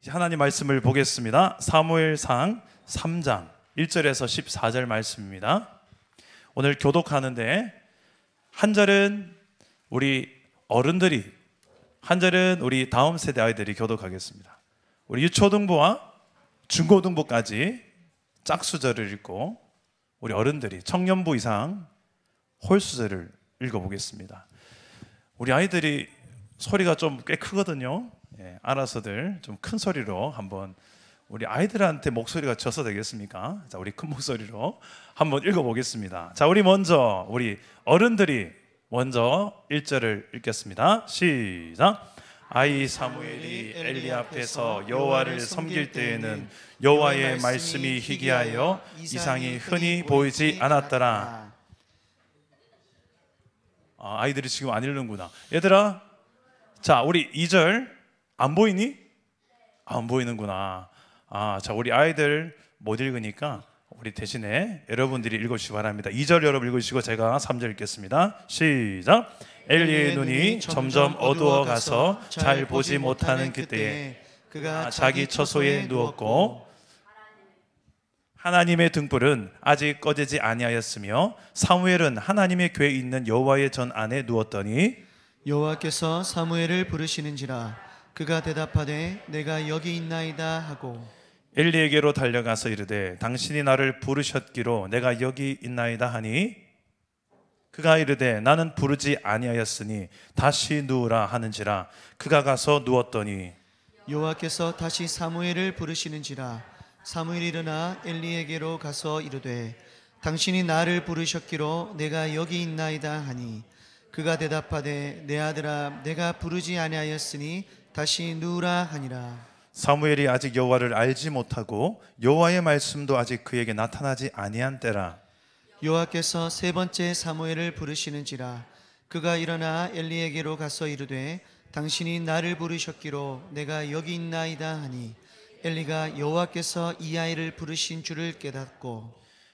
하나님 말씀을 보겠습니다. 사무엘상 3장 1절에서 14절 말씀입니다. 오늘 교독하는데 한 절은 우리 어른들이, 한 절은 우리 다음 세대 아이들이 교독하겠습니다. 우리 유초등부와 중고등부까지 짝수절을 읽고 우리 어른들이 청년부 이상 홀수절을 읽어보겠습니다. 우리 아이들이 소리가 좀 꽤 크거든요. 알아서들 좀 큰 소리로 한번, 우리 아이들한테 목소리가 져서 되겠습니까? 자, 우리 큰 목소리로 한번 읽어보겠습니다. 자, 우리 어른들이 먼저 1절을 읽겠습니다. 시작. 아이 사무엘이 엘리 앞에서 여호와를 섬길 때에는 여호와의 말씀이 희귀하여 이상이 흔히 보이지 않았더라. 아이들이 지금 안 읽는구나. 얘들아, 자, 우리 2절 안 보이니? 안 보이는구나. 자, 우리 아이들 못 읽으니까 우리 대신에 여러분들이 읽어주시기 바랍니다. 2절 여러분 읽으시고 제가 3절 읽겠습니다. 시작. 엘리의 눈이 점점 어두워 가서 잘 보지 못하는 그때에 그가 자기 처소에 누웠고 하나님의 등불은 아직 꺼지지 아니하였으며 사무엘은 하나님의 궤에 있는 여호와의 전 안에 누웠더니 여호와께서 사무엘을 부르시는지라 그가 대답하되 내가 여기 있나이다 하고 엘리에게로 달려가서 이르되 당신이 나를 부르셨기로 내가 여기 있나이다 하니 그가 이르되 나는 부르지 아니하였으니 다시 누우라 하는지라 그가 가서 누웠더니 여호와께서 다시 사무엘을 부르시는지라 사무엘이 일어나 엘리에게로 가서 이르되 당신이 나를 부르셨기로 내가 여기 있나이다 하니 그가 대답하되 내 아들아 내가 부르지 아니하였으니 다시 누우라 하니라. 사무엘이 아직 여호와를 알지 못하고 여호와의 말씀도 아직 그에게 나타나지 아니한 때라. 여호와께서 세 번째 사무엘을 부르시는지라 그가 일어나 엘리에게로 가서 이르되 당신이 나를 부르셨기로 내가 여기 있나이다 하니 엘리가 여호와께서 이 아이를 부르신 줄을 깨닫고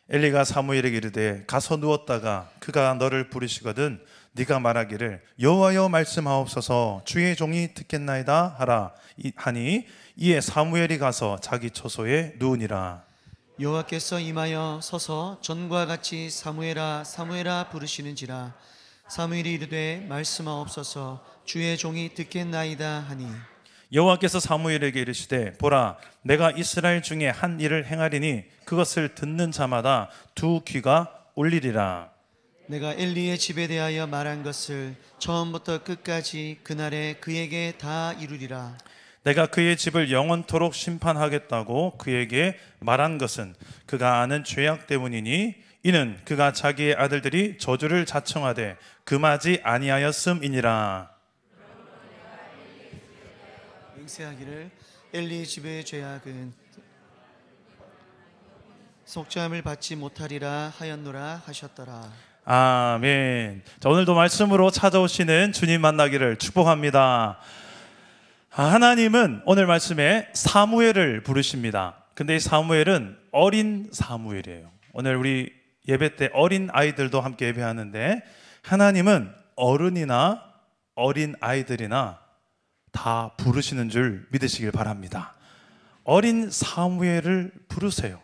엘리가 사무엘에게 이르되 가서 누웠다가 그가 너를 부르시거든 네가 말하기를 여호와여 말씀하옵소서 주의 종이 듣겠나이다 하라 하니 이에 사무엘이 가서 자기 처소에 누우니라. 여호와께서 임하여 서서 전과 같이 사무엘아 사무엘아 부르시는지라 사무엘이 이르되 말씀하옵소서 주의 종이 듣겠나이다 하니 여호와께서 사무엘에게 이르시되 보라 내가 이스라엘 중에 한 일을 행하리니 그것을 듣는 자마다 두 귀가 울리리라. 내가 엘리의 집에 대하여 말한 것을 처음부터 끝까지 그날에 그에게 다 이루리라. 내가 그의 집을 영원토록 심판하겠다고 그에게 말한 것은 그가 아는 죄악 때문이니 이는 그가 자기의 아들들이 저주를 자청하되 금하지 아니하였음이니라. 맹세하기를 엘리의 집의 죄악은 속죄함을 받지 못하리라 하였노라 하셨더라. 아멘. 자, 오늘도 말씀으로 찾아오시는 주님 만나기를 축복합니다. 하나님은 오늘 말씀에 사무엘을 부르십니다. 근데 이 사무엘은 어린 사무엘이에요. 오늘 우리 예배 때 어린 아이들도 함께 예배하는데 하나님은 어른이나 어린 아이들이나 다 부르시는 줄 믿으시길 바랍니다. 어린 사무엘을 부르세요.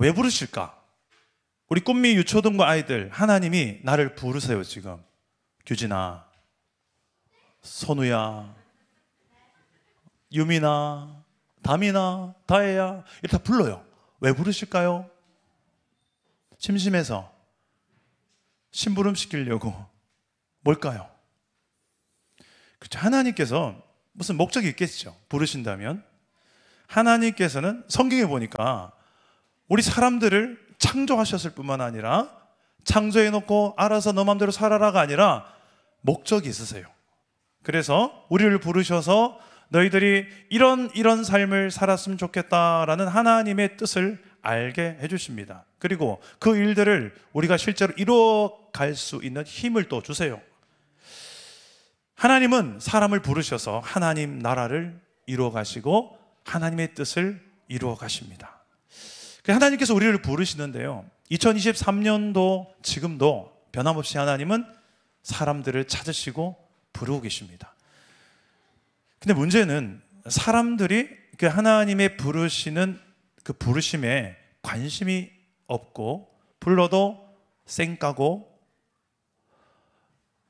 왜 부르실까? 우리 꿈미 유초등부 아이들, 하나님이 나를 부르세요. 지금 규진아, 선우야, 유미나, 다미나, 다혜야 이렇게 다 불러요. 왜 부르실까요? 심심해서, 심부름 시키려고. 뭘까요? 그렇죠. 하나님께서 무슨 목적이 있겠죠. 부르신다면. 하나님께서는 성경에 보니까 우리 사람들을 창조하셨을 뿐만 아니라 창조해놓고 알아서 너 맘대로 살아라가 아니라 목적이 있으세요. 그래서 우리를 부르셔서 너희들이 이런 삶을 살았으면 좋겠다라는 하나님의 뜻을 알게 해주십니다. 그리고 그 일들을 우리가 실제로 이루어갈 수 있는 힘을 또 주세요. 하나님은 사람을 부르셔서 하나님 나라를 이루어 가시고 하나님의 뜻을 이루어 가십니다. 하나님께서 우리를 부르시는데요, 2023년도 지금도 변함없이 하나님은 사람들을 찾으시고 부르고 계십니다. 근데 문제는 사람들이 그 하나님의 부르시는 그 부르심에 관심이 없고 불러도 쌩까고,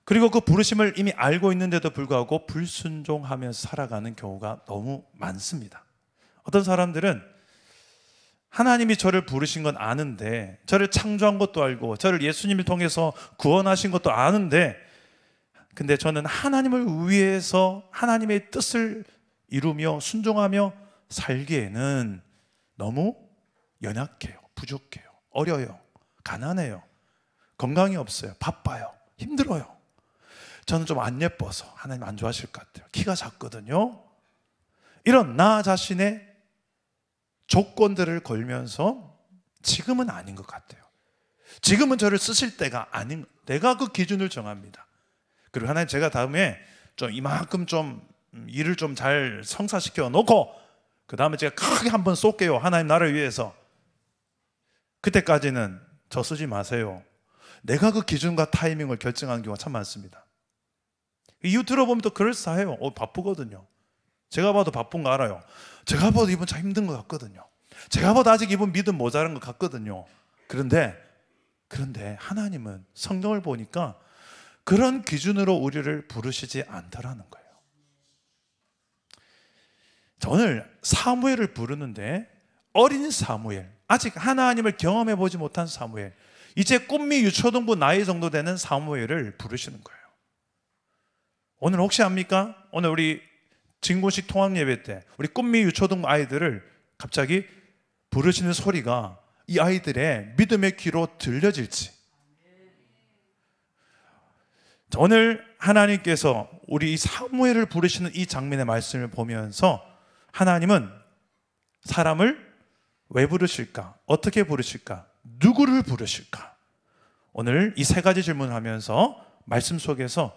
그리고 그 부르심을 이미 알고 있는데도 불구하고 불순종하면서 살아가는 경우가 너무 많습니다. 어떤 사람들은 하나님이 저를 부르신 건 아는데, 저를 창조한 것도 알고 저를 예수님을 통해서 구원하신 것도 아는데, 근데 저는 하나님을 위해서 하나님의 뜻을 이루며 순종하며 살기에는 너무 연약해요, 부족해요, 어려요, 가난해요, 건강이 없어요, 바빠요, 힘들어요, 저는 좀 안 예뻐서 하나님 안 좋아하실 것 같아요, 키가 작거든요. 이런 나 자신의 조건들을 걸면서 지금은 아닌 것 같아요, 지금은 저를 쓰실 때가 아닌, 내가 그 기준을 정합니다. 그리고 하나님, 제가 다음에 좀 이만큼 좀 일을 좀 잘 성사시켜 놓고 그 다음에 제가 크게 한번 쏠게요, 하나님 나를 위해서. 그때까지는 저 쓰지 마세요. 내가 그 기준과 타이밍을 결정하는 경우가 참 많습니다. 이유 들어보면 또 그럴싸해요. 바쁘거든요. 제가 봐도 바쁜 거 알아요. 제가 봐도 이분 참 힘든 것 같거든요. 제가 봐도 아직 이분 믿음 모자란 것 같거든요. 그런데 하나님은 성경을 보니까 그런 기준으로 우리를 부르시지 않더라는 거예요. 자, 오늘 사무엘을 부르는데 어린 사무엘, 아직 하나님을 경험해 보지 못한 사무엘, 이제 꿈미 유초등부 나이 정도 되는 사무엘을 부르시는 거예요. 오늘 혹시 압니까? 오늘 우리 진군식 통학 예배 때 우리 꿈미 유초등부 아이들을 갑자기 부르시는 소리가 이 아이들의 믿음의 귀로 들려질지. 자, 오늘 하나님께서 우리 이 사무엘을 부르시는 이 장면의 말씀을 보면서 하나님은 사람을 왜 부르실까? 어떻게 부르실까? 누구를 부르실까? 오늘 이 세 가지 질문을 하면서 말씀 속에서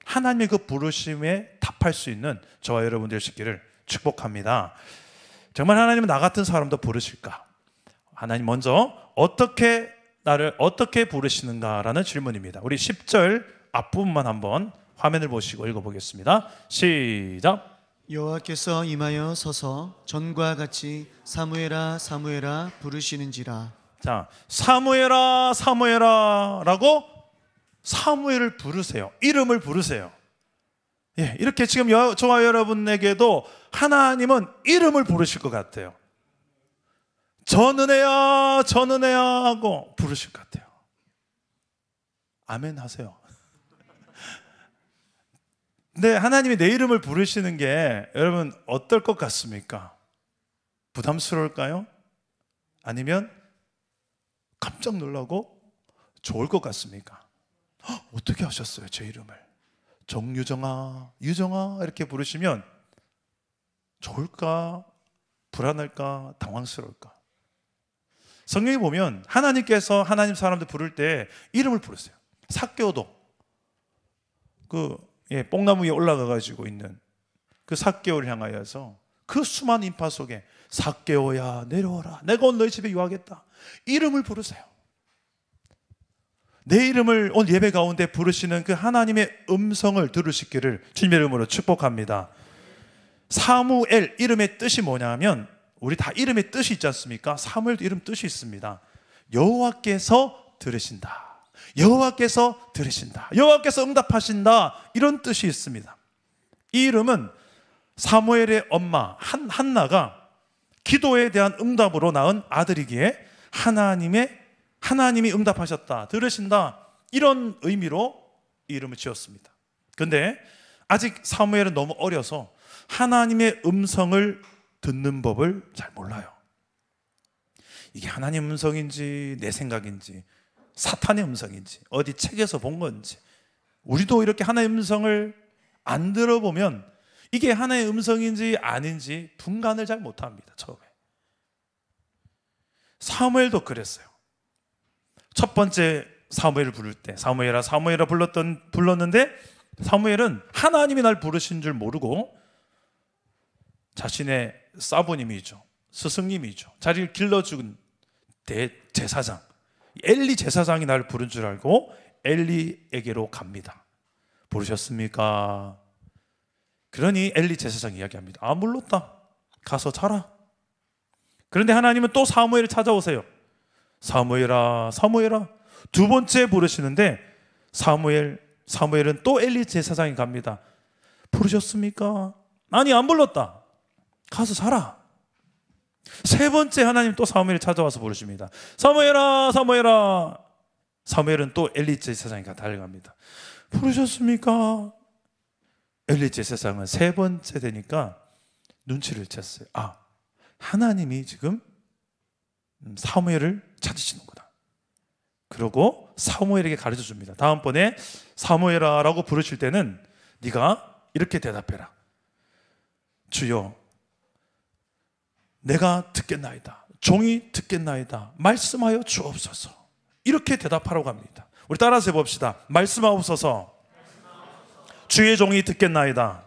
하나님의 그 부르심에 답할 수 있는 저와 여러분 되시기를 축복합니다. 정말 하나님은 나 같은 사람도 부르실까? 하나님 먼저 나를 어떻게 부르시는가라는 질문입니다. 우리 10절 앞부분만 한번 화면을 보시고 읽어보겠습니다. 시작. 여호와께서 임하여 서서 전과 같이 사무엘아 사무엘아 부르시는지라. 자, 사무엘아 사무엘아 라고 사무엘을 부르세요. 이름을 부르세요. 예, 이렇게 지금 저와 여러분에게도 하나님은 이름을 부르실 것 같아요. 전은혜야 전은혜야 하고 부르실 것 같아요. 아멘 하세요. 근데 하나님이 내 이름을 부르시는 게 여러분 어떨 것 같습니까? 부담스러울까요? 아니면 깜짝 놀라고 좋을 것 같습니까? 어떻게 하셨어요? 제 이름을 정유정아, 유정아 이렇게 부르시면 좋을까? 불안할까? 당황스러울까? 성경에 보면 하나님께서 하나님 사람들 부를 때 이름을 부르세요. 삭개오도 뽕나무 위에 올라가 가지고 있는 그 삭개오를 향하여서 그 수많은 인파 속에 삭개오야 내려오라, 내가 오늘 너희 집에 유하겠다, 이름을 부르세요. 내 이름을 오늘 예배 가운데 부르시는 그 하나님의 음성을 들으시기를 주님의 이름으로 축복합니다. 사무엘 이름의 뜻이 뭐냐면, 우리 다 이름의 뜻이 있지 않습니까? 사무엘도 이름 뜻이 있습니다. 여호와께서 들으신다, 여호와께서 들으신다, 여호와께서 응답하신다, 이런 뜻이 있습니다. 이 이름은 사무엘의 엄마 한나가 기도에 대한 응답으로 낳은 아들이기에 하나님이 응답하셨다, 들으신다, 이런 의미로 이 이름을 지었습니다. 그런데 아직 사무엘은 너무 어려서 하나님의 음성을 듣는 법을 잘 몰라요. 이게 하나님 음성인지 내 생각인지 사탄의 음성인지 어디 책에서 본 건지, 우리도 이렇게 하나님의 음성을 안 들어보면 이게 하나님의 음성인지 아닌지 분간을 잘 못합니다. 처음에 사무엘도 그랬어요. 첫 번째 사무엘을 부를 때 사무엘아 사무엘아 불렀는데 사무엘은 하나님이 날 부르신 줄 모르고 자신의 사부님이죠, 스승님이죠, 자리를 길러준 대제사장 엘리 제사장이 나를 부른 줄 알고 엘리에게로 갑니다. 부르셨습니까? 그러니 엘리 제사장이 이야기합니다. 아, 물렀다. 가서 자라. 그런데 하나님은 또 사무엘을 찾아오세요. 사무엘아, 사무엘아. 두 번째 부르시는데 사무엘은 또 엘리 제사장이 갑니다. 부르셨습니까? 아니, 안 불렀다. 가서 자라. 세 번째 하나님 또 사무엘을 찾아와서 부르십니다. 사무엘아, 사무엘아. 사무엘은 또 엘리 제사장이 달려갑니다. 부르셨습니까? 엘리 제사장은 세 번째 되니까 눈치를 챘어요. 아, 하나님이 지금 사무엘을 찾으시는구나. 그러고 사무엘에게 가르쳐 줍니다. 다음번에 사무엘아 라고 부르실 때는 네가 이렇게 대답해라. 주여, 내가 듣겠나이다. 종이 듣겠나이다. 말씀하여 주옵소서. 이렇게 대답하라고 합니다. 우리 따라서 해봅시다. 말씀하옵소서. 주의 종이 듣겠나이다.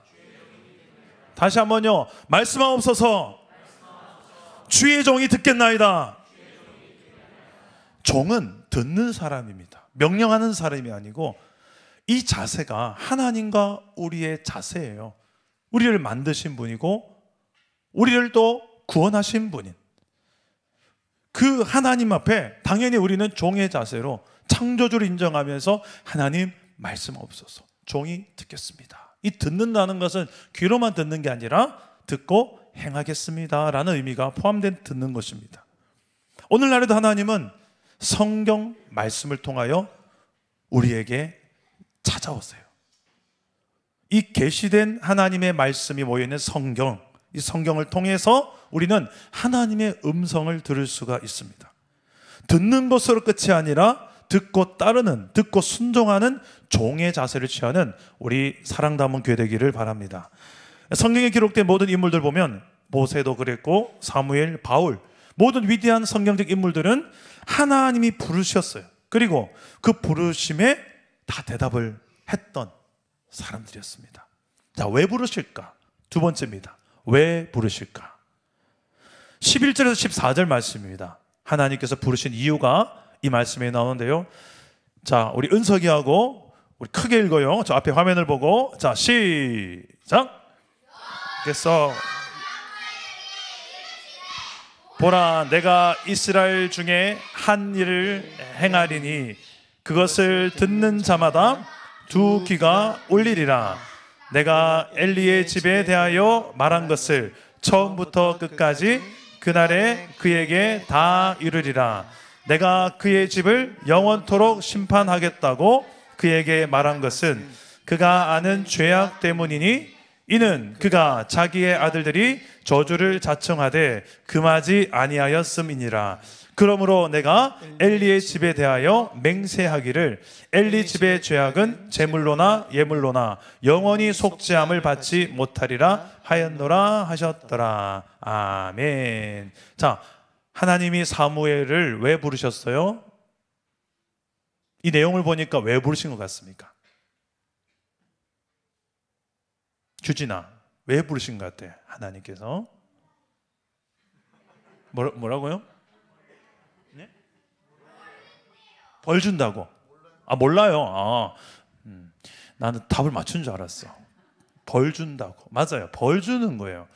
다시 한번요. 말씀하옵소서. 주의 종이 듣겠나이다. 종은 듣는 사람입니다. 명령하는 사람이 아니고 이 자세가 하나님과 우리의 자세예요. 우리를 만드신 분이고 우리를 또 구원하신 분인 그 하나님 앞에 당연히 우리는 종의 자세로 창조주를 인정하면서 하나님 말씀하옵소서. 종이 듣겠습니다. 이 듣는다는 것은 귀로만 듣는 게 아니라 듣고 행하겠습니다 라는 의미가 포함된 듣는 것입니다. 오늘날에도 하나님은 성경 말씀을 통하여 우리에게 찾아오세요. 이 계시된 하나님의 말씀이 모여있는 성경, 이 성경을 통해서 우리는 하나님의 음성을 들을 수가 있습니다. 듣는 것으로 끝이 아니라 듣고 따르는, 듣고 순종하는 종의 자세를 취하는 우리 사랑 담은 교회 되기를 바랍니다. 성경에 기록된 모든 인물들 보면 모세도 그랬고 사무엘, 바울, 모든 위대한 성경적 인물들은 하나님이 부르셨어요. 그리고 그 부르심에 다 대답을 했던 사람들이었습니다. 자, 왜 부르실까? 두 번째입니다. 왜 부르실까? 11절에서 14절 말씀입니다. 하나님께서 부르신 이유가 이 말씀에 나오는데요. 자, 우리 은석이하고 우리 크게 읽어요. 저 앞에 화면을 보고 자, 시작. 그래서 보라, 내가 이스라엘 중에 한 일을 행하리니 그것을 듣는 자마다 두 귀가 울리리라. 내가 엘리의 집에 대하여 말한 것을 처음부터 끝까지 그날에 그에게 다 이루리라. 내가 그의 집을 영원토록 심판하겠다고 그에게 말한 것은 그가 아는 죄악 때문이니 이는 그가 자기의 아들들이 저주를 자청하되 금하지 아니하였음이니라. 그러므로 내가 엘리의 집에 대하여 맹세하기를 엘리 집의 죄악은 제물로나 예물로나 영원히 속죄함을 받지 못하리라 하였노라 하셨더라. 아멘. 자, 하나님이 사무엘을 왜 부르셨어요? 이 내용을 보니까 왜 부르신 것 같습니까? 규진아, 왜 부르신 것 같아? 하나님께서 뭐라고요? 네? 벌 준다고? 아, 몰라요. 나는 답을 맞춘 줄 알았어. 벌 준다고. 맞아요. 벌 주는 거예요.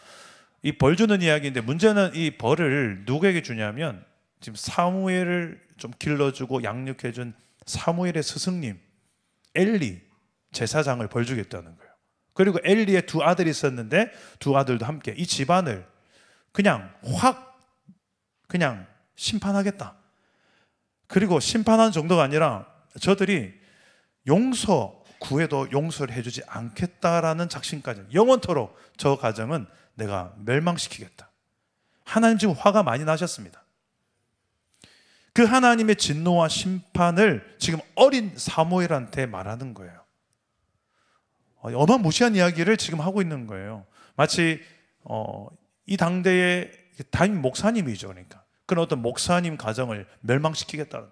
이 벌 주는 이야기인데 문제는 이 벌을 누구에게 주냐면 지금 사무엘을 좀 길러주고 양육해준 사무엘의 스승님 엘리 제사장을 벌 주겠다는 거예요. 그리고 엘리의 두 아들이 있었는데 두 아들도 함께 이 집안을 그냥 그냥 심판하겠다. 그리고 심판하는 정도가 아니라 저들이 구해도 용서를 해주지 않겠다라는 작심까지 영원토록 저 가정은 내가 멸망시키겠다. 하나님 지금 화가 많이 나셨습니다. 그 하나님의 진노와 심판을 지금 어린 사무엘한테 말하는 거예요. 어마무시한 이야기를 지금 하고 있는 거예요. 마치 이 당대의 담임 목사님이죠. 그러니까 그런 어떤 목사님 가정을 멸망시키겠다는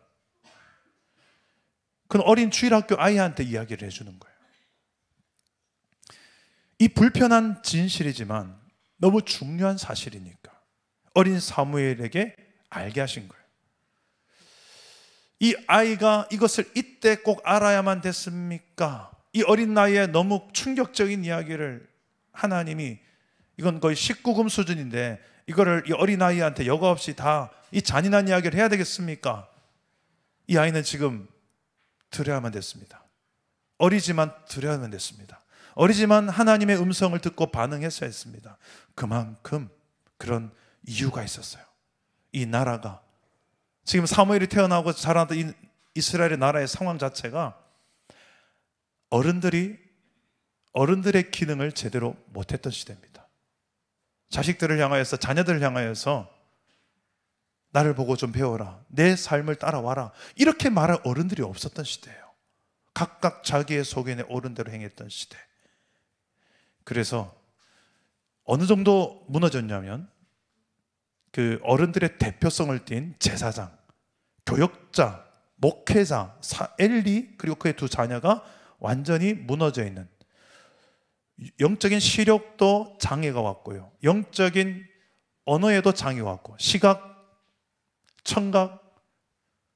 그런 어린 주일학교 아이한테 이야기를 해주는 거예요. 이 불편한 진실이지만 너무 중요한 사실이니까 어린 사무엘에게 알게 하신 거예요. 이 아이가 이것을 이때 꼭 알아야만 됐습니까? 이 어린 나이에 너무 충격적인 이야기를 하나님이 이건 거의 19금 수준인데 이거를 이 어린아이한테 여과 없이 다 이 잔인한 이야기를 해야 되겠습니까? 이 아이는 지금 들여야만 됐습니다. 어리지만 들여야만 됐습니다. 어리지만 하나님의 음성을 듣고 반응했어야 했습니다. 그만큼 그런 이유가 있었어요. 이 나라가 지금 사무엘이 태어나고 자라던 이 이스라엘의 나라의 상황 자체가 어른들의 기능을 제대로 못했던 시대입니다. 자식들을 향하여서, 자녀들을 향하여서 나를 보고 좀 배워라, 내 삶을 따라와라, 이렇게 말할 어른들이 없었던 시대예요. 각각 자기의 소견에 옳은 대로 행했던 시대. 그래서 어느 정도 무너졌냐면 그 어른들의 대표성을 띤 제사장, 교역자, 목회자 엘리, 그리고 그의 두 자녀가 완전히 무너져 있는, 영적인 시력도 장애가 왔고요, 영적인 언어에도 장애가 왔고, 시각, 청각,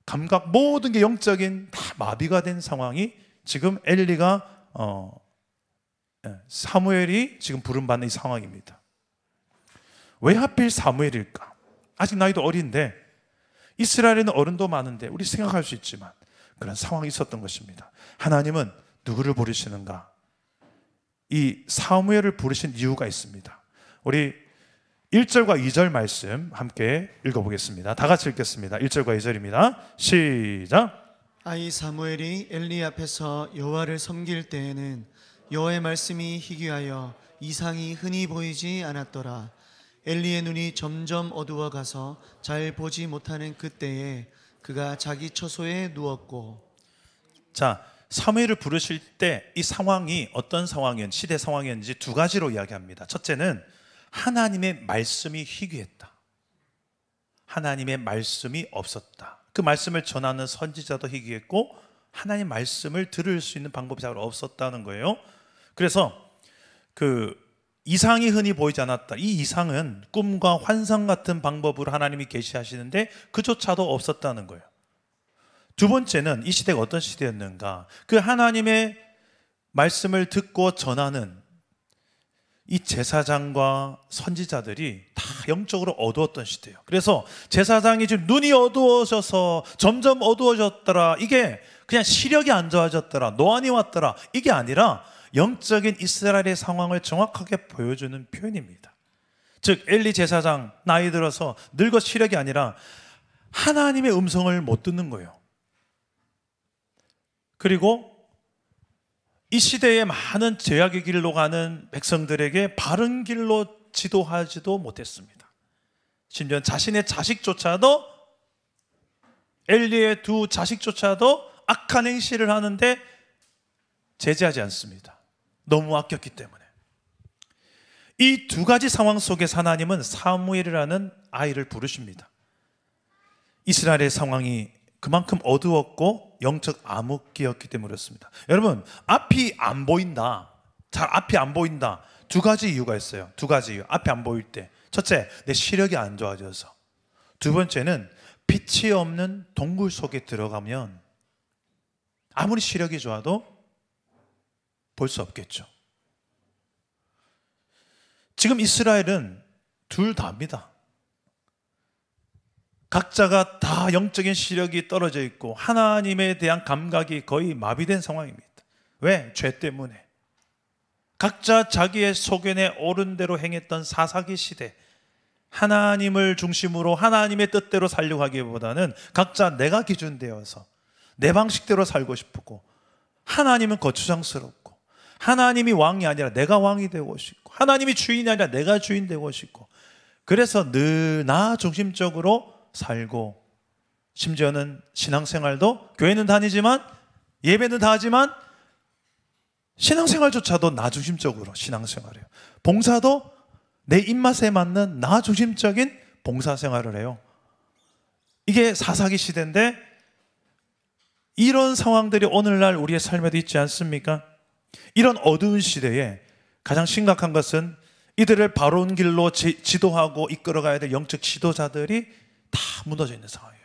감각, 모든 게 영적인 다 마비가 된 상황이 지금 엘리가 사무엘이 지금 부름받는 이 상황입니다. 왜 하필 사무엘일까? 아직 나이도 어린데, 이스라엘에는 어른도 많은데 우리 생각할 수 있지만 그런 상황이 있었던 것입니다. 하나님은 누구를 부르시는가? 이 사무엘을 부르신 이유가 있습니다. 우리 1절과 2절 말씀 함께 읽어보겠습니다. 다 같이 읽겠습니다. 1절과 2절입니다. 시작. 아이 사무엘이 엘리 앞에서 여호와를 섬길 때에는 여호와의 말씀이 희귀하여 이상이 흔히 보이지 않았더라. 엘리의 눈이 점점 어두워가서 잘 보지 못하는 그때에 그가 자기 처소에 누웠고. 자, 사무엘을 부르실 때 이 상황이 어떤 상황이었는지, 시대 상황이었는지 두 가지로 이야기합니다. 첫째는 하나님의 말씀이 희귀했다. 하나님의 말씀이 없었다. 그 말씀을 전하는 선지자도 희귀했고 하나님 말씀을 들을 수 있는 방법이 잘 없었다는 거예요. 그래서 그 이상이 흔히 보이지 않았다. 이 이상은 꿈과 환상 같은 방법으로 하나님이 계시하시는데 그조차도 없었다는 거예요. 두 번째는 이 시대가 어떤 시대였는가? 그 하나님의 말씀을 듣고 전하는 이 제사장과 선지자들이 다 영적으로 어두웠던 시대예요. 그래서 제사장이 지금 눈이 어두워져서 점점 어두워졌더라, 이게 그냥 시력이 안 좋아졌더라, 노안이 왔더라, 이게 아니라 영적인 이스라엘의 상황을 정확하게 보여주는 표현입니다. 즉 엘리 제사장 나이 들어서 늙어 시력이 아니라 하나님의 음성을 못 듣는 거예요. 그리고 이 시대에 많은 죄악의 길로 가는 백성들에게 바른 길로 지도하지도 못했습니다. 심지어 자신의 자식조차도, 엘리의 두 자식조차도 악한 행실을 하는데 제재하지 않습니다. 너무 아꼈기 때문에. 이 두 가지 상황 속에서 하나님은 사무엘이라는 아이를 부르십니다. 이스라엘의 상황이 그만큼 어두웠고 영적 암흑기였기 때문에 그렇습니다. 여러분, 앞이 안 보인다, 잘 앞이 안 보인다, 두 가지 이유가 있어요. 두 가지 이유. 앞이 안 보일 때, 첫째, 내 시력이 안 좋아져서. 두 번째는 빛이 없는 동굴 속에 들어가면 아무리 시력이 좋아도 볼 수 없겠죠. 지금 이스라엘은 둘 다입니다. 각자가 다 영적인 시력이 떨어져 있고 하나님에 대한 감각이 거의 마비된 상황입니다. 왜? 죄 때문에. 각자 자기의 소견에 옳은 대로 행했던 사사기 시대, 하나님을 중심으로 하나님의 뜻대로 살려고 하기보다는 각자 내가 기준되어서 내 방식대로 살고 싶고, 하나님은 거추장스럽고, 하나님이 왕이 아니라 내가 왕이 되고 싶고, 하나님이 주인이 아니라 내가 주인 되고 싶고, 그래서 늘 나 중심적으로 살고, 심지어는 신앙생활도 교회는 다니지만 예배는 다 하지만 신앙생활조차도 나 중심적으로 신앙생활해요. 봉사도 내 입맛에 맞는 나 중심적인 봉사생활을 해요. 이게 사사기 시대인데 이런 상황들이 오늘날 우리의 삶에도 있지 않습니까? 이런 어두운 시대에 가장 심각한 것은 이들을 바른 길로 지도하고 이끌어가야 될 영적 지도자들이 다 무너져 있는 상황이에요.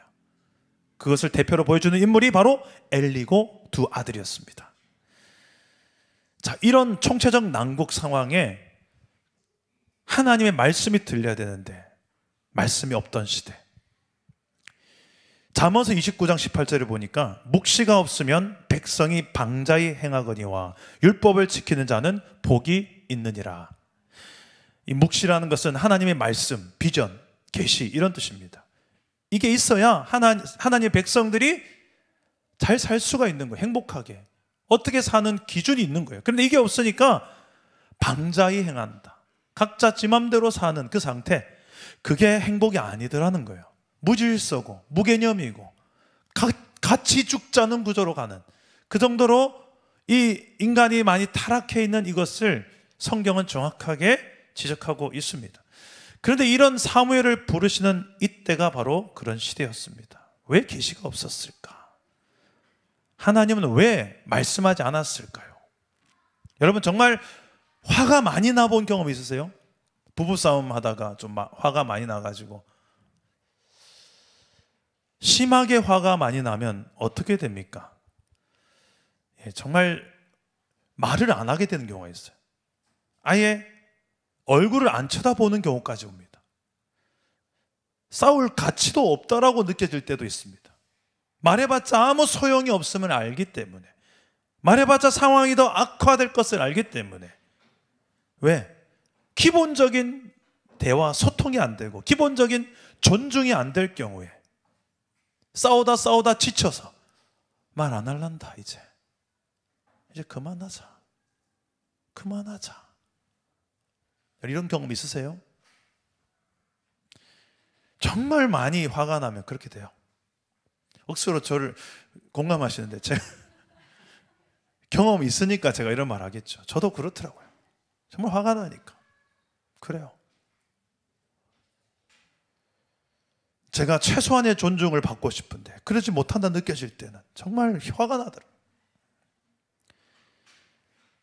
그것을 대표로 보여주는 인물이 바로 엘리고 두 아들이었습니다. 자, 이런 총체적 난국 상황에 하나님의 말씀이 들려야 되는데 말씀이 없던 시대. 잠언서 29장 18절을 보니까 묵시가 없으면 백성이 방자히 행하거니와 율법을 지키는 자는 복이 있느니라. 이 묵시라는 것은 하나님의 말씀, 비전, 계시 이런 뜻입니다. 이게 있어야 하나님의 백성들이 잘 살 수가 있는 거예요. 행복하게. 어떻게 사는 기준이 있는 거예요. 그런데 이게 없으니까 방자히 행한다. 각자 지 맘대로 사는 그 상태, 그게 행복이 아니더라는 거예요. 무질서고 무개념이고 같이 죽자는 구조로 가는, 그 정도로 이 인간이 많이 타락해 있는 이것을 성경은 정확하게 지적하고 있습니다. 그런데 이런 사무엘을 부르시는 이때가 바로 그런 시대였습니다. 왜 계시가 없었을까? 하나님은 왜 말씀하지 않았을까요? 여러분 정말 화가 많이 나본 경험 있으세요? 부부싸움 하다가 좀 화가 많이 나가지고, 심하게 화가 많이 나면 어떻게 됩니까? 정말 말을 안 하게 되는 경우가 있어요. 아예 얼굴을 안 쳐다보는 경우까지 옵니다. 싸울 가치도 없다라고 느껴질 때도 있습니다. 말해봤자 아무 소용이 없음을 알기 때문에, 말해봤자 상황이 더 악화될 것을 알기 때문에. 왜? 기본적인 대화, 소통이 안 되고 기본적인 존중이 안 될 경우에 싸우다 지쳐서 말 안 할란다. 이제 그만하자. 이런 경험 있으세요? 정말 많이 화가 나면 그렇게 돼요. 억수로 저를 공감하시는데 제가 경험이 있으니까 제가 이런 말 하겠죠. 저도 그렇더라고요. 정말 화가 나니까 그래요. 제가 최소한의 존중을 받고 싶은데 그러지 못한다 느껴질 때는 정말 화가 나더라고요.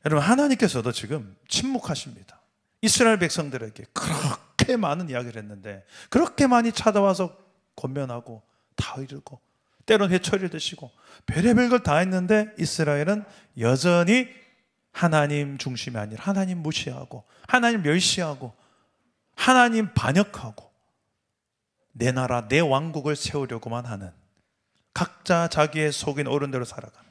여러분, 하나님께서도 지금 침묵하십니다. 이스라엘 백성들에게 그렇게 많은 이야기를 했는데, 그렇게 많이 찾아와서 권면하고 다 이르고 때론 회초리를 드시고 별의별 걸 다 했는데 이스라엘은 여전히 하나님 중심이 아니라 하나님 무시하고 하나님 멸시하고 하나님 반역하고 내 나라 내 왕국을 세우려고만 하는, 각자 자기의 속인 어른대로 살아가는,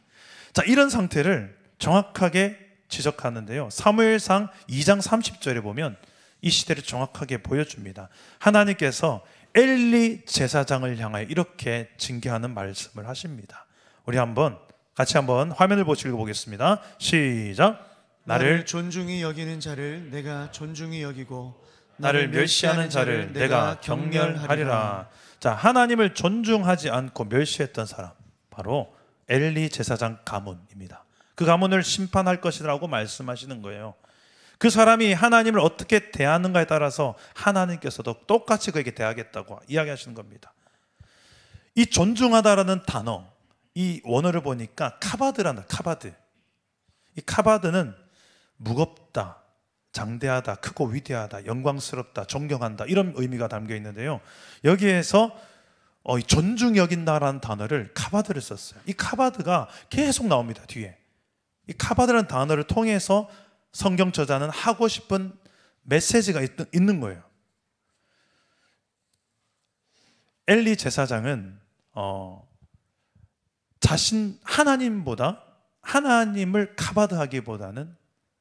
자, 이런 상태를 정확하게 지적하는데요, 사무엘상 2장 30절에 보면 이 시대를 정확하게 보여줍니다. 하나님께서 엘리 제사장을 향하여 이렇게 징계하는 말씀을 하십니다. 우리 같이 한번 화면을 보시고 읽어보겠습니다. 시작. 나를 존중히 여기는 자를 내가 존중히 여기고 나를 멸시하는 자를 내가 경멸하리라. 자, 하나님을 존중하지 않고 멸시했던 사람, 바로 엘리 제사장 가문입니다. 그 가문을 심판할 것이라고 말씀하시는 거예요. 그 사람이 하나님을 어떻게 대하는가에 따라서 하나님께서도 똑같이 그에게 대하겠다고 이야기하시는 겁니다. 이 존중하다라는 단어, 이 원어를 보니까 카바드란다. 카바드. 이 카바드는 무겁다, 장대하다, 크고 위대하다, 영광스럽다, 존경한다, 이런 의미가 담겨 있는데요, 여기에서 존중 여긴다라는 단어를 카바드를 썼어요. 이 카바드가 계속 나옵니다. 뒤에 이 카바드라는 단어를 통해서 성경 저자는 하고 싶은 메시지가 있는 거예요. 엘리 제사장은 하나님보다, 하나님을 카바드하기보다는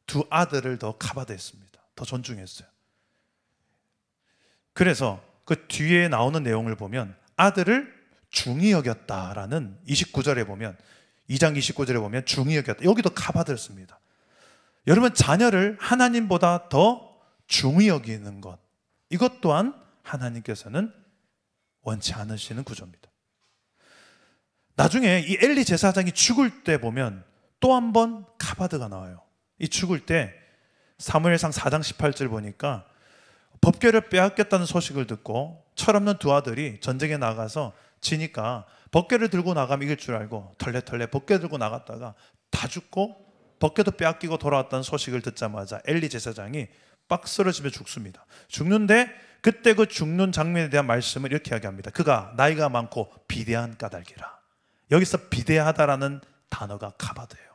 두 아들을 더 카바드했습니다. 더 존중했어요. 그래서 그 뒤에 나오는 내용을 보면 아들을 중히 여겼다라는 29절에 보면, 2장 29절에 보면 중히 여겼다, 여기도 카바드를 씁니다. 여러분, 자녀를 하나님보다 더 중히 여기는 것, 이것 또한 하나님께서는 원치 않으시는 구조입니다. 나중에 이 엘리 제사장이 죽을 때 보면 또 한 번 카바드가 나와요. 이 죽을 때 사무엘상 4장 18절 보니까 법궤를 빼앗겼다는 소식을 듣고 철없는 두 아들이 전쟁에 나가서 지니까 법궤를 들고 나가면 이길 줄 알고 털레털레 법궤 들고 나갔다가 다 죽고 법궤도 빼앗기고 돌아왔다는 소식을 듣자마자 엘리 제사장이 빡 쓰러지며 죽습니다. 죽는데 그때 그 죽는 장면에 대한 말씀을 이렇게 이야기합니다. 그가 나이가 많고 비대한 까닭이라. 여기서 비대하다라는 단어가 카바드예요.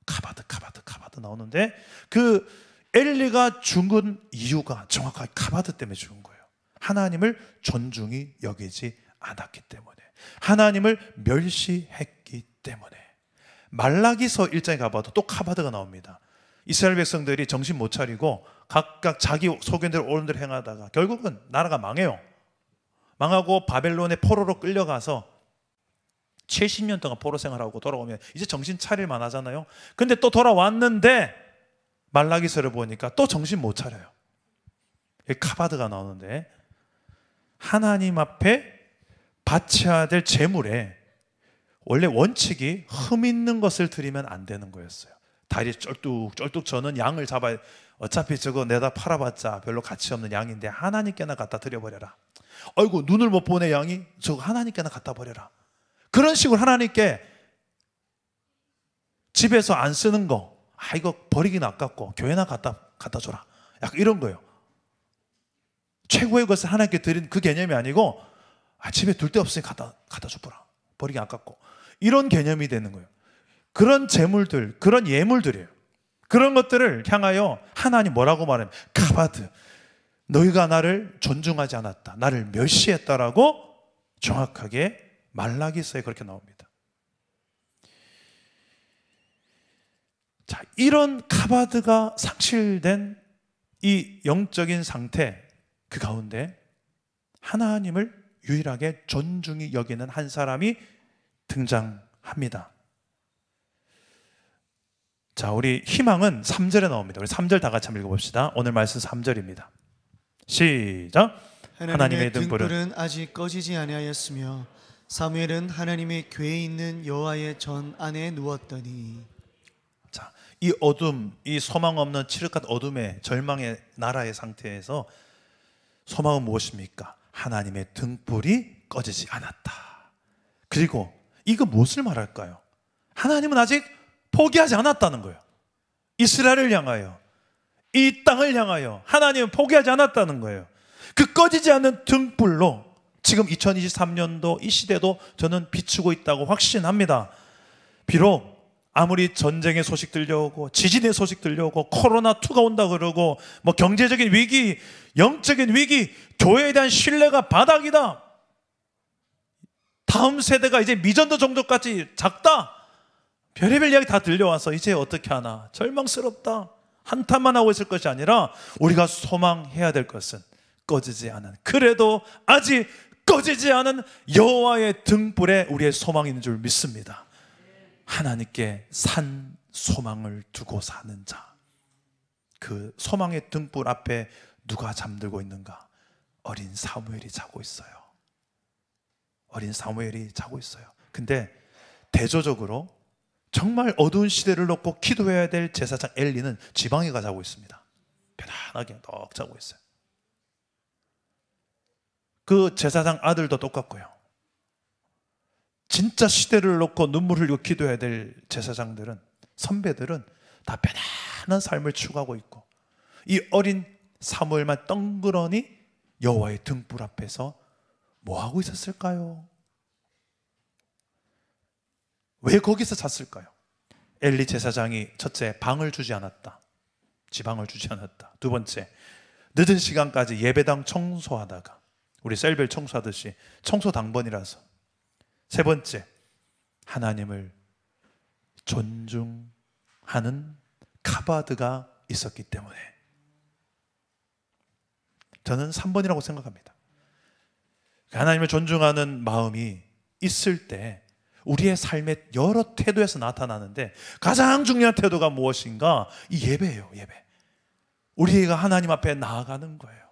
카바드 나오는데, 그 엘리가 죽은 이유가 정확하게 가바드 때문에 죽은 거예요. 하나님을 존중히 여기지 않았기 때문에, 하나님을 멸시했기 때문에. 말라기서 1장에 가봐도 또 가바드가 나옵니다. 이스라엘 백성들이 정신 못 차리고 각각 자기 소견대로 옳은 대로 행하다가 결국은 나라가 망해요. 망하고 바벨론의 포로로 끌려가서 70년 동안 포로 생활하고 돌아오면 이제 정신 차릴 만하잖아요. 근데 또 돌아왔는데 말라기서를 보니까 또 정신 못 차려요. 카바드가 나오는데, 하나님 앞에 바쳐야 될 제물에 원래 원칙이 흠 있는 것을 드리면 안 되는 거였어요. 다리 쩔뚝쩔뚝 저는 양을 잡아야, 어차피 저거 내다 팔아봤자 별로 가치 없는 양인데 하나님께나 갖다 드려버려라. 아이고 눈을 못 보네 양이, 저거 하나님께나 갖다 버려라. 그런 식으로 하나님께 집에서 안 쓰는 거, 이거 버리기는 아깝고 교회나 갖다 줘라, 약간 이런 거예요. 최고의 것을 하나님께 드린 그 개념이 아니고, 집에 둘 데 없으니 갖다 줘보라, 버리기 아깝고, 이런 개념이 되는 거예요. 그런 재물들, 그런 예물들이에요. 그런 것들을 향하여 하나님 뭐라고 말하면, 가바드, 너희가 나를 존중하지 않았다, 나를 멸시했다라고 정확하게 말라기서에 그렇게 나옵니다. 자, 이런 가바드가 상실된 이 영적인 상태, 그 가운데 하나님을 유일하게 존중히 여기는 한 사람이 등장합니다. 자, 우리 희망은 3절에 나옵니다. 우리 3절 다 같이 한번 읽어봅시다. 오늘 말씀 3절입니다. 시작. 하나님의 등불은 아직 꺼지지 아니하였으며 사무엘은 하나님의 궤에 있는 여호와의 전 안에 누웠더니. 자, 이 어둠, 이 소망 없는 칠흑한 어둠의 절망의 나라의 상태에서 소망은 무엇입니까? 하나님의 등불이 꺼지지 않았다. 그리고 이거 무엇을 말할까요? 하나님은 아직 포기하지 않았다는 거예요. 이스라엘을 향하여, 이 땅을 향하여 하나님은 포기하지 않았다는 거예요. 그 꺼지지 않는 등불로 지금 2023년도 이 시대도 저는 비추고 있다고 확신합니다. 비록 아무리 전쟁의 소식 들려오고 지진의 소식 들려오고 코로나2가 온다 그러고 뭐 경제적인 위기, 영적인 위기, 교회에 대한 신뢰가 바닥이다, 다음 세대가 이제 미전도 정도까지 작다, 별의별 이야기 다 들려와서 이제 어떻게 하나 절망스럽다, 한탄만 하고 있을 것이 아니라 우리가 소망해야 될 것은 꺼지지 않은, 그래도 아직 꺼지지 않은 여호와의 등불에 우리의 소망이 있는 줄 믿습니다. 하나님께 산 소망을 두고 사는 자, 그 소망의 등불 앞에 누가 잠들고 있는가? 어린 사무엘이 자고 있어요. 어린 사무엘이 자고 있어요. 근데 대조적으로 정말 어두운 시대를 놓고 기도해야 될 제사장 엘리는 지방에 가 자고 있습니다. 편안하게 넋 자고 있어요. 그 제사장 아들도 똑같고요. 진짜 시대를 놓고 눈물 흘리고 기도해야 될 제사장들은, 선배들은 다 편안한 삶을 추구하고 있고, 이 어린 사무엘만 덩그러니 여호와의 등불 앞에서 뭐 하고 있었을까요? 왜 거기서 잤을까요? 엘리 제사장이 첫째, 방을 주지 않았다, 지방을 주지 않았다. 두 번째, 늦은 시간까지 예배당 청소하다가, 우리 셀벨 청소하듯이 청소 당번이라서. 세 번째, 하나님을 존중하는 카바드가 있었기 때문에. 저는 3번이라고 생각합니다. 하나님을 존중하는 마음이 있을 때 우리의 삶의 여러 태도에서 나타나는데, 가장 중요한 태도가 무엇인가? 이 예배예요. 예배. 우리가 하나님 앞에 나아가는 거예요.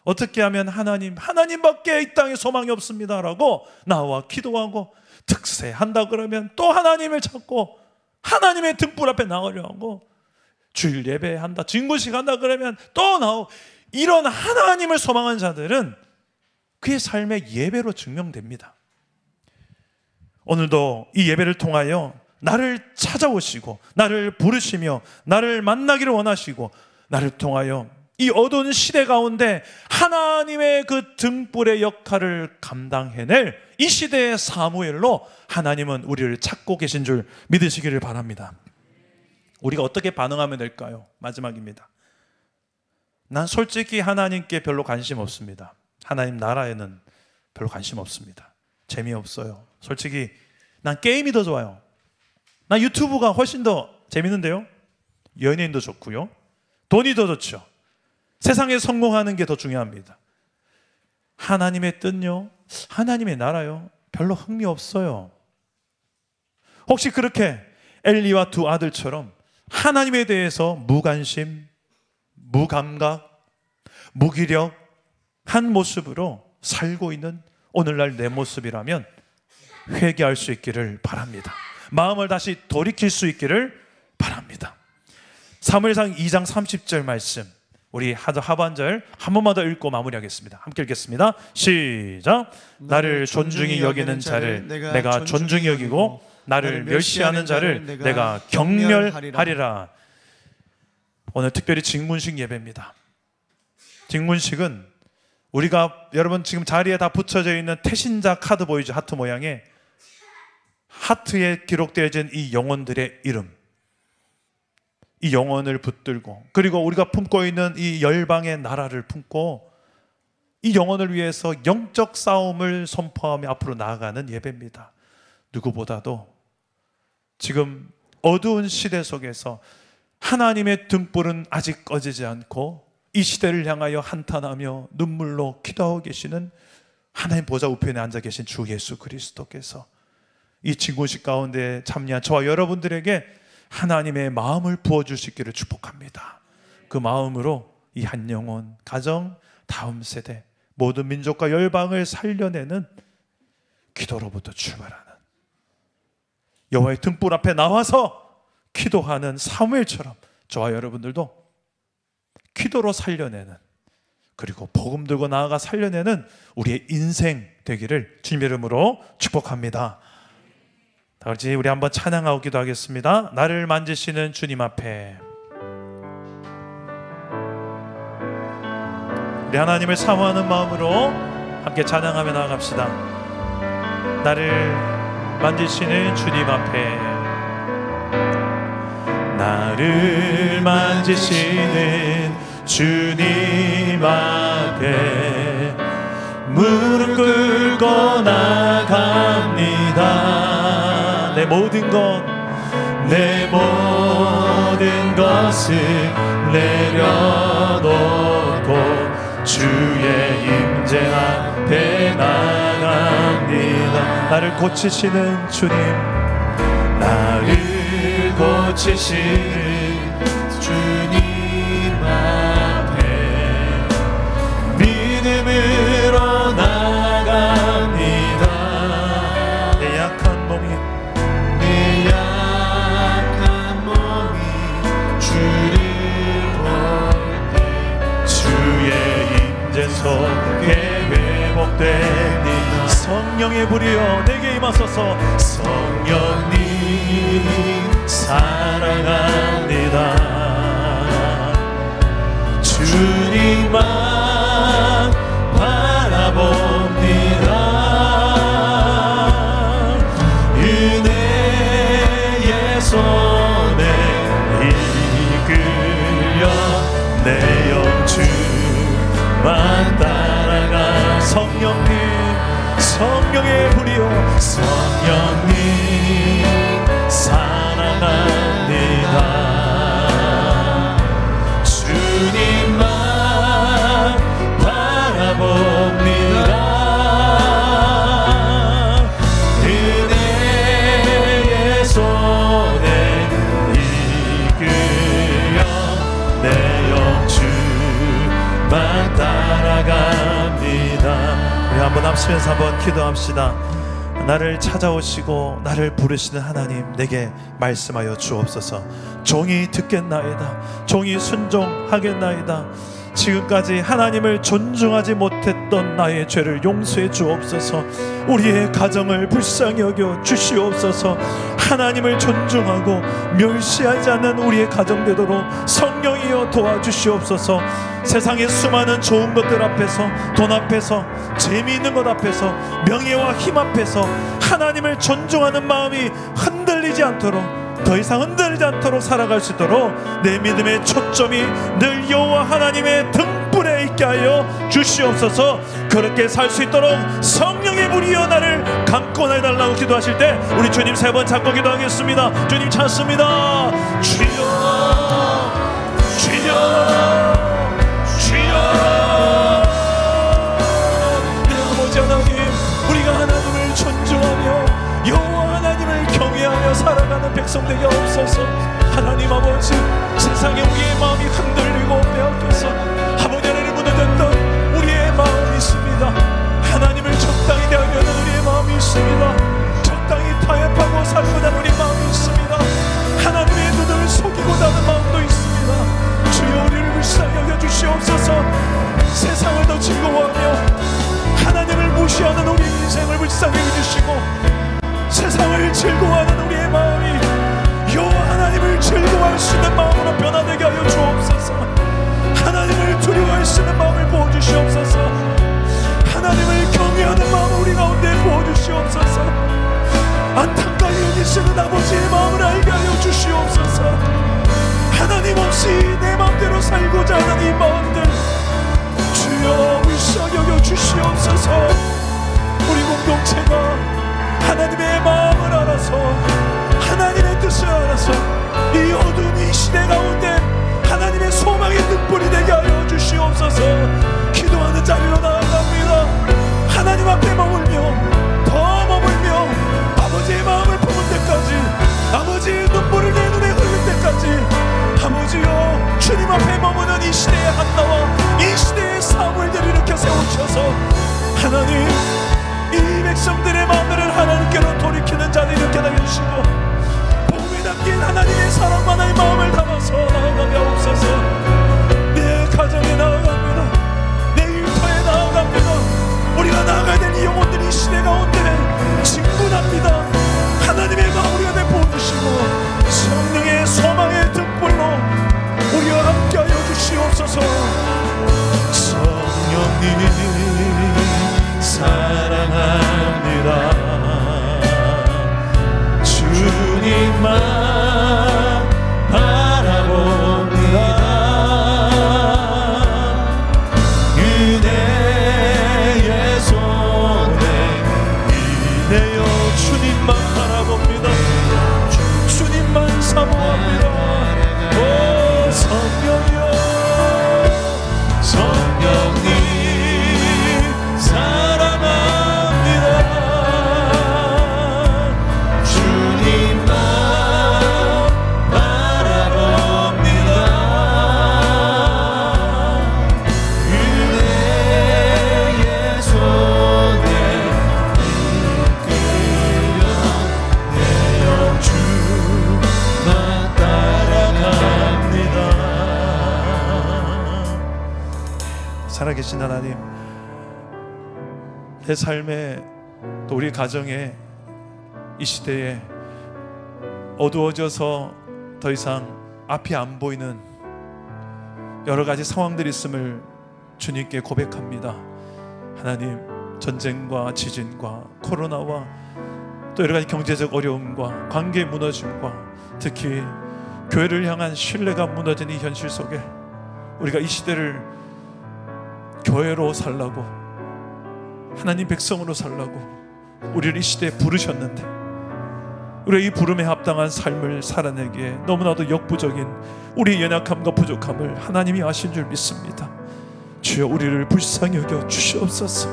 어떻게 하면 하나님밖에 이 땅에 소망이 없습니다 라고 나와 기도하고, 특세한다 그러면 또 하나님을 찾고 하나님의 등불 앞에 나가려 하고, 주일 예배한다, 진구식 한다 그러면 또 나오고, 이런 하나님을 소망한 자들은 그의 삶의 예배로 증명됩니다. 오늘도 이 예배를 통하여 나를 찾아오시고 나를 부르시며 나를 만나기를 원하시고, 나를 통하여 이 어두운 시대 가운데 하나님의 그 등불의 역할을 감당해낼 이 시대의 사무엘로 하나님은 우리를 찾고 계신 줄 믿으시기를 바랍니다. 우리가 어떻게 반응하면 될까요? 마지막입니다. 난 솔직히 하나님께 별로 관심 없습니다. 하나님 나라에는 별로 관심 없습니다. 재미없어요. 솔직히 난 게임이 더 좋아요. 난 유튜브가 훨씬 더 재밌는데요. 연예인도 좋고요. 돈이 더 좋죠. 세상에 성공하는 게 더 중요합니다. 하나님의 뜻요, 하나님의 나라요, 별로 흥미 없어요. 혹시 그렇게 엘리와 두 아들처럼 하나님에 대해서 무관심, 무감각, 무기력 한 모습으로 살고 있는 오늘날 내 모습이라면 회개할 수 있기를 바랍니다. 마음을 다시 돌이킬 수 있기를 바랍니다. 사무엘상 2장 30절 말씀, 우리 하반절 한 번만 더 읽고 마무리하겠습니다. 함께 읽겠습니다. 시작. 나를 존중히 여기는 자를 내가 존중히 여기고 나를 멸시하는 자를 내가 경멸하리라. 오늘 특별히 직문식 예배입니다. 직문식은 우리가, 여러분 지금 자리에 다 붙여져 있는 태신자 카드 보이죠? 하트 모양의, 하트에 기록되어진 이 영혼들의 이름, 이 영혼을 붙들고, 그리고 우리가 품고 있는 이 열방의 나라를 품고 이 영혼을 위해서 영적 싸움을 선포하며 앞으로 나아가는 예배입니다. 누구보다도 지금 어두운 시대 속에서 하나님의 등불은 아직 꺼지지 않고 이 시대를 향하여 한탄하며 눈물로 기도하고 계시는 하나님 보좌 우편에 앉아 계신 주 예수 그리스도께서 이 직문식 가운데 참여한 저와 여러분들에게 하나님의 마음을 부어주시기를 축복합니다. 그 마음으로 이 한 영혼, 가정, 다음 세대, 모든 민족과 열방을 살려내는 기도로부터 출발하는, 여호와의 등불 앞에 나와서 기도하는 사무엘처럼 저와 여러분들도 기도로 살려내는, 그리고 복음 들고 나아가 살려내는 우리의 인생 되기를 주님의 이름으로 축복합니다. 다 같이 우리 한번 찬양하고 기도하겠습니다. 나를 만지시는 주님 앞에, 우리 하나님을 사모하는 마음으로 함께 찬양하며 나아갑시다. 나를 만지시는 주님 앞에, 나를 만지시는 주님 앞에 무릎 꿇고 나갑니다. 내 모든 것을 내려놓고 주의 임재 앞에 나갑니다. 나를 고치시는 주님, 나를 고치시는 주님 앞에 믿음으로 나갑니다. 내 약한 몸이 주를 볼 때 주의 임재 속에 회복됩니다. 성령의 불이여 내게 임하소서. 성령님 사랑합니다. 주님만 바라봅니다. 은혜의 손에 이끌려 내 영주만 따라가. 성령의 불이여 성령님 사랑합니다. 주님만 바라봅니다. 은혜의 손에 이끌려 내 영주만 따라갑니다. 우리 한번 합치면서 한번 기도합시다. 나를 찾아오시고 나를 부르시는 하나님, 내게 말씀하여 주옵소서. 종이 듣겠나이다. 종이 순종하겠나이다. 지금까지 하나님을 존중하지 못했던 나의 죄를 용서해 주옵소서. 우리의 가정을 불쌍히 여겨 주시옵소서. 하나님을 존중하고 멸시하지 않는 우리의 가정 되도록 성령이여 도와주시옵소서. 세상의 수많은 좋은 것들 앞에서, 돈 앞에서, 재미있는 것 앞에서, 명예와 힘 앞에서 하나님을 존중하는 마음이 흔들리지 않도록 더 이상 흔들리지 않도록 살아갈 수 있도록 내 믿음의 초점이 늘 여호와 하나님의 등불에 있게 하여 주시옵소서. 그렇게 살 수 있도록 성령의 불이여 나를 감고 내달라고 기도하실 때 우리 주님 3번 잡고 기도하겠습니다. 주님 찾습니다. 주여 주여 주여. 내 아버지 하나님, 우리가 하나님을 존중하며 여호와 하나님을 경외하며 살아가는 백성 되게 없어서 하나님 아버지, 세상에 우리의 마음이 흔들리고 빼앗겨서 아버지 하나님 무너졌던 우리의 마음이 있습니다. 하나님을 적당히 대하려는 우리의 마음이 있습니다. 적당히 타협하고 살고자 하는 우리의 마음이 있습니다. 하나님의 눈을 속이고자 하는 마음도 있습니다. 주여 우리를 불쌍히 여겨주시옵소서. 세상을 더 즐거워하며 하나님을 무시하는 우리 인생을 불쌍히 여겨주시고 세상을 즐거워하는 우리의 마음이 여호와 하나님을 즐거워할 수 있는 마음으로 변화되게 하여 주옵소서. 하나님을 두려워할 수 있는 마음을 부어주시옵소서. 하나님을 경외하는 마음을 우리 가운데 부어주시옵소서. 안타까이 여기시는 아버지의 마음을 알게 하여 주시옵소서. 하나님 없이 내 마음대로 살고자 하는 이 마음들 주여 불쌍히 여겨 주시옵소서. 우리 공동체가 하나님의 마음을 알아서 하나님의 뜻을 알아서 이 어두운 이 시대 가운데 하나님의 소망의 등불이 되게 하여 주시옵소서. 기도하는 자리로 나아갑니다. 하나님 앞에 머물며 더 머물며 아버지의 마음을 품을 때까지, 아버지의 눈물을 내 눈에 흘릴 때까지 아버지여 주님 앞에 머무는 이 시대의 한나와 이 시대의 사물들을 일으켜 세우셔서 하나님 이 백성들의 마음들을 하나님께로 돌이키는 자를 이렇게 해주시고 복음에 담긴 하나님의 사랑과 나의 마음을 담아서 나아가게 하옵소서. 내 가정에 나아갑니다. 내 일터에 나아갑니다. 우리가 나아가야 될 이 영혼들이 이 시대 가운데 진군합니다. 하나님의 마음 우리 안에 부어주시고 성령의 소망의 등불로 우리와 함께하여 주시옵소서. 성령님 사랑합니다. 주님만 바라봅니다. 은혜의 손에 이내어 주님만 바라봅니다. 주님만 사모합니다. 오 성령이여, 성령님 살아계신 하나님, 내 삶에 또 우리 가정에 이 시대에 어두워져서 더 이상 앞이 안 보이는 여러 가지 상황들이 있음을 주님께 고백합니다. 하나님, 전쟁과 지진과 코로나와 또 여러 가지 경제적 어려움과 관계의 무너짐과 특히 교회를 향한 신뢰가 무너진 이 현실 속에 우리가 이 시대를 교회로 살라고, 하나님 백성으로 살라고 우리를 이 시대에 부르셨는데 우리가 이 부름에 합당한 삶을 살아내기에 너무나도 역부족인 우리의 연약함과 부족함을 하나님이 아신 줄 믿습니다. 주여 우리를 불쌍히 여겨 주시옵소서.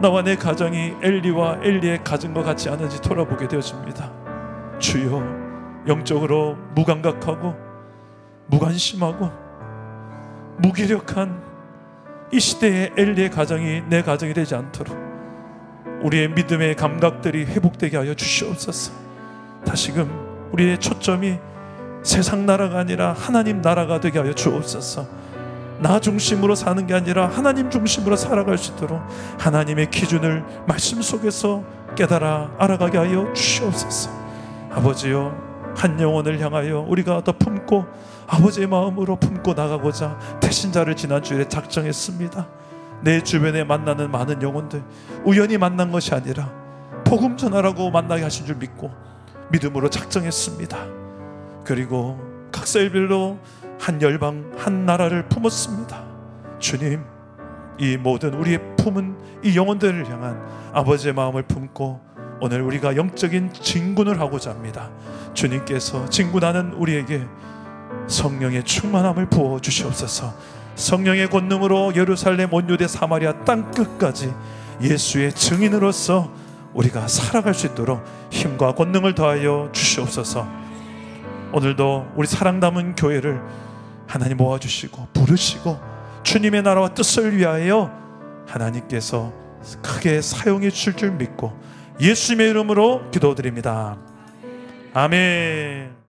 나와 내 가정이 엘리와 엘리의 가정과 같지 않은지 돌아보게 되어집니다. 주여 영적으로 무감각하고 무관심하고 무기력한 이 시대의 엘리의 가정이 내 가정이 되지 않도록 우리의 믿음의 감각들이 회복되게 하여 주시옵소서. 다시금 우리의 초점이 세상 나라가 아니라 하나님 나라가 되게 하여 주옵소서. 나 중심으로 사는 게 아니라 하나님 중심으로 살아갈 수 있도록 하나님의 기준을 말씀 속에서 깨달아 알아가게 하여 주시옵소서. 아버지여, 한 영혼을 향하여 우리가 더 품고 아버지의 마음으로 품고 나가고자 태신자를 지난주에 작정했습니다. 내 주변에 만나는 많은 영혼들 우연히 만난 것이 아니라 복음 전하라고 만나게 하신 줄 믿고 믿음으로 작정했습니다. 그리고 각사일별로 한 열방 한 나라를 품었습니다. 주님, 이 모든 우리의 품은 이 영혼들을 향한 아버지의 마음을 품고 오늘 우리가 영적인 진군을 하고자 합니다. 주님께서 진군하는 우리에게 성령의 충만함을 부어 주시옵소서. 성령의 권능으로 예루살렘 온 유대 사마리아 땅 끝까지 예수의 증인으로서 우리가 살아갈 수 있도록 힘과 권능을 더하여 주시옵소서. 오늘도 우리 사랑 담은 교회를 하나님 모아주시고 부르시고 주님의 나라와 뜻을 위하여 하나님께서 크게 사용해 주실 줄 믿고 예수님의 이름으로 기도드립니다. 아멘.